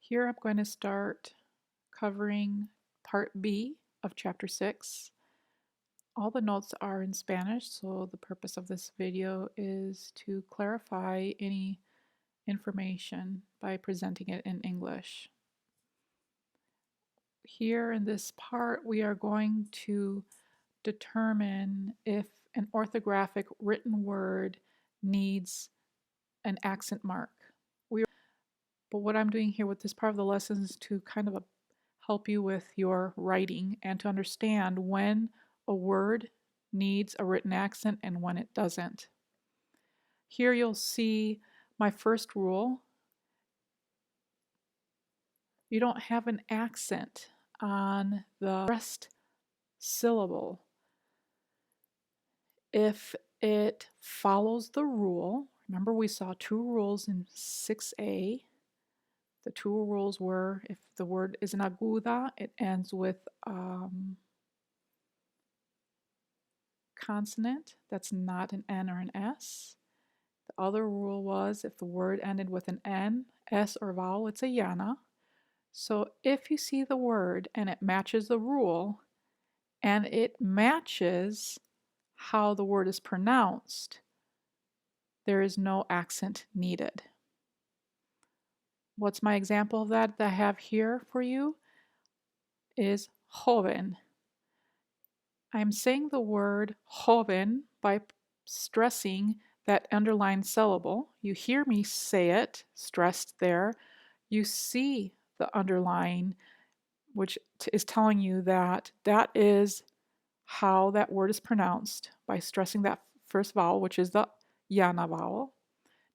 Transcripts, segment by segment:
Here I'm going to start covering part B of chapter 6. All the notes are in Spanish, so the purpose of this video is to clarify any information by presenting it in English. Here in this part, we are going to determine if an orthographic written word needs an accent mark. But what I'm doing here with this part of the lesson is to kind of help you with your writing and to understand when a word needs a written accent and when it doesn't. Here you'll see my first rule. You don't have an accent on the stressed syllable. If it follows the rule, remember we saw two rules in 6a. The two rules were if the word is an aguda, it ends with consonant that's not an N or an S. The other rule was if the word ended with an N, S, or vowel, it's a llana. So if you see the word and it matches the rule and it matches how the word is pronounced, there is no accent needed. What's my example of that I have here for you is joven. I'm saying the word joven by stressing that underlined syllable. You hear me say it, stressed there. You see the underline, which is telling you that that is how that word is pronounced by stressing that first vowel, which is the llana vowel.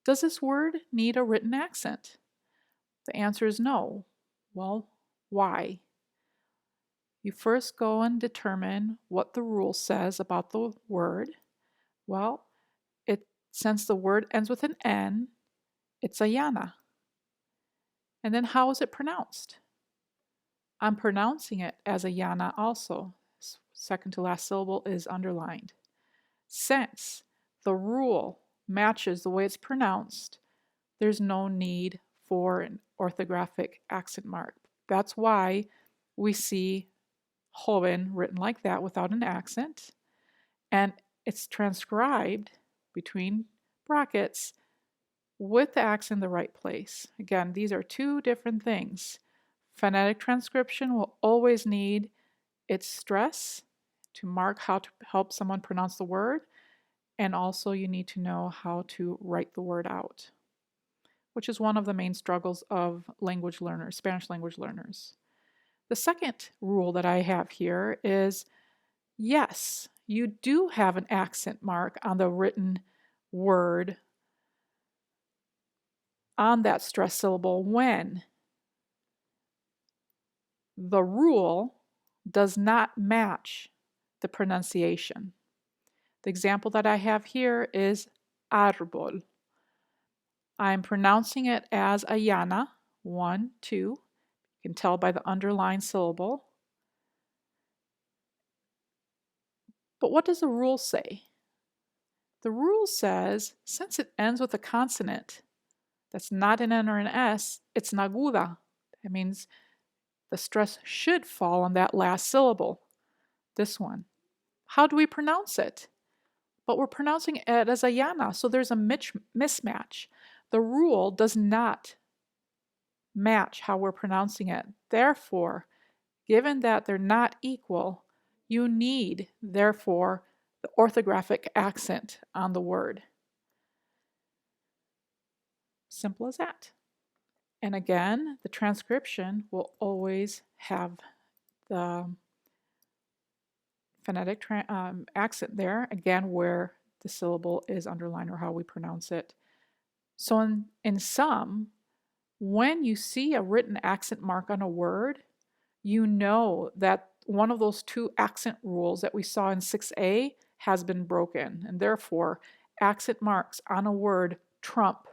Does this word need a written accent? The answer is no. Well, why? You first go and determine what the rule says about the word. Well, since the word ends with an N, it's a llana. And then how is it pronounced? I'm pronouncing it as a llana also. Second to last syllable is underlined. Since the rule matches the way it's pronounced, there's no need for an orthographic accent mark. That's why we see joven written like that without an accent, and it's transcribed between brackets with the accent in the right place. Again, these are two different things. Phonetic transcription will always need its stress to mark how to help someone pronounce the word, and also you need to know how to write the word out, which is one of the main struggles of language learners, Spanish language learners. The second rule that I have here is yes, you do have an accent mark on the written word on that stress syllable when the rule does not match the pronunciation. The example that I have here is árbol. I'm pronouncing it as a llana, 1, 2. You can tell by the underlined syllable. But what does the rule say? The rule says, since it ends with a consonant that's not an N or an S, it's an aguda. That means the stress should fall on that last syllable, this one. How do we pronounce it? But we're pronouncing it as a llana, so there's a mismatch. The rule does not match how we're pronouncing it. Therefore, given that they're not equal, you need, therefore, the orthographic accent on the word. Simple as that. And again, the transcription will always have the phonetic accent there, again, where the syllable is underlined or how we pronounce it. So in sum, when you see a written accent mark on a word, you know that one of those two accent rules that we saw in 6a has been broken, and therefore accent marks on a word trump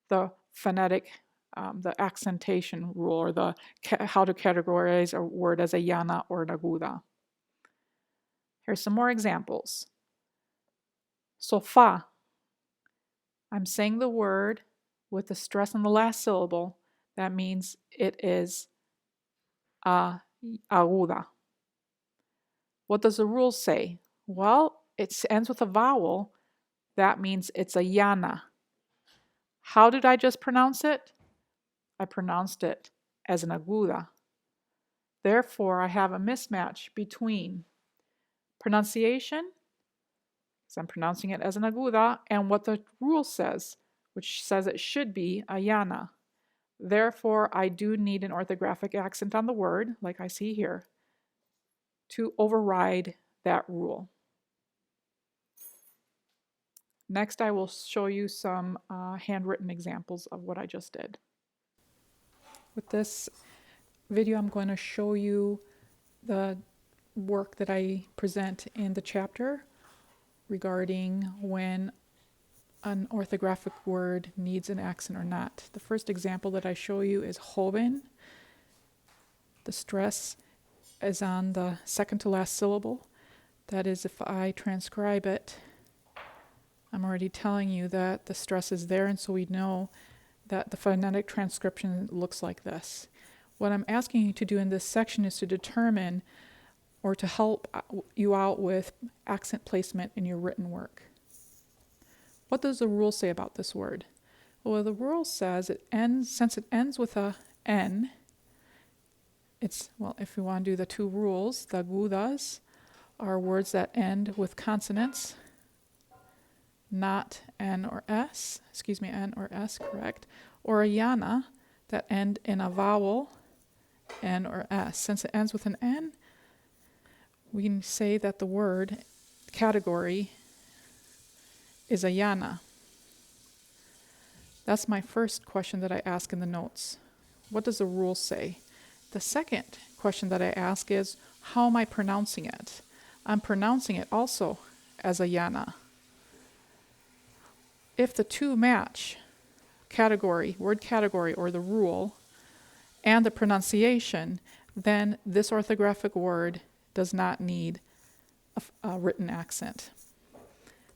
the phonetic, the accentation rule, or the how to categorize a word as a llana or an aguda. Here's some more examples. Sofá. I'm saying the word with the stress on the last syllable, That means it is aguda. What does the rule say? Well, it ends with a vowel. That means it's a llana. How did I just pronounce it? I pronounced it as an aguda. Therefore, I have a mismatch between pronunciation, because I'm pronouncing it as an aguda, and what the rule says, which says it should be a llana. Therefore, I do need an orthographic accent on the word, like I see here, to override that rule. Next, I will show you some handwritten examples of what I just did. With this video, I'm going to show you the work that I present in the chapter regarding when an orthographic word needs an accent or not. The first example that I show you is joven. The stress is on the second to last syllable. That is, if I transcribe it, I'm already telling you that the stress is there, and so we know that the phonetic transcription looks like this. What I'm asking you to do in this section is to determine or to help you out with accent placement in your written work. What does the rule say about this word? Well, the rule says since it ends with a N, if we want to do the two rules, the agudas are words that end with consonants, not N or S, N or S, correct, or a llana that end in a vowel, N or S. Since it ends with an N, we can say that the word category is a llana. That's my first question that I ask in the notes. What does the rule say? The second question that I ask is, how am I pronouncing it? I'm pronouncing it also as a llana. If the two match, word category, or the rule, and the pronunciation, then this orthographic word does not need a written accent.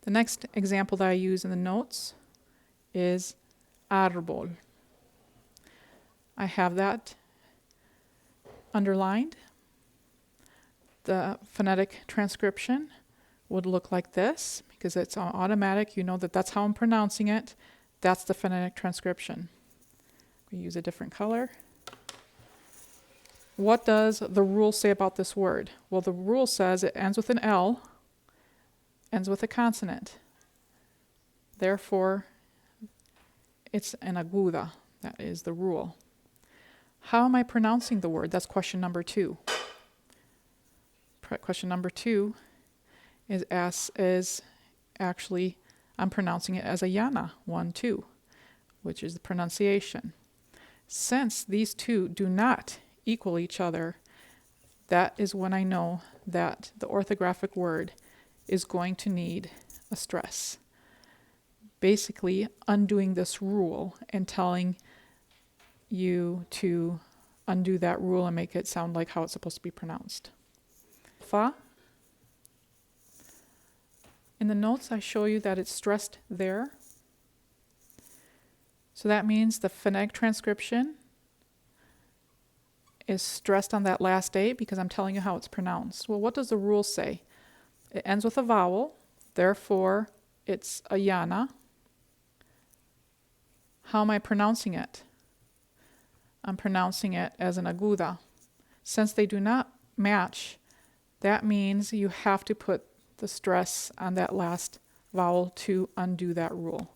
The next example that I use in the notes is árbol. I have that underlined. The phonetic transcription would look like this, because it's automatic. You know that that's how I'm pronouncing it. That's the phonetic transcription. We use a different color. What does the rule say about this word? Well, the rule says it ends with an L, ends with a consonant. Therefore, it's an aguda. That is the rule. How am I pronouncing the word? That's question number 2. Question number 2 is actually, I'm pronouncing it as a llana, 1, 2, which is the pronunciation. Since these two do not equal each other, that is when I know that the orthographic word is going to need a stress. Basically, undoing this rule and telling you to undo that rule and make it sound like how it's supposed to be pronounced. Fa. In the notes, I show you that it's stressed there. So that means the phonetic transcription is stressed on that last A because I'm telling you how it's pronounced. Well, what does the rule say? It ends with a vowel, therefore it's a llana. How am I pronouncing it? I'm pronouncing it as an aguda. Since they do not match, that means you have to put the stress on that last vowel to undo that rule.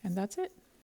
And that's it.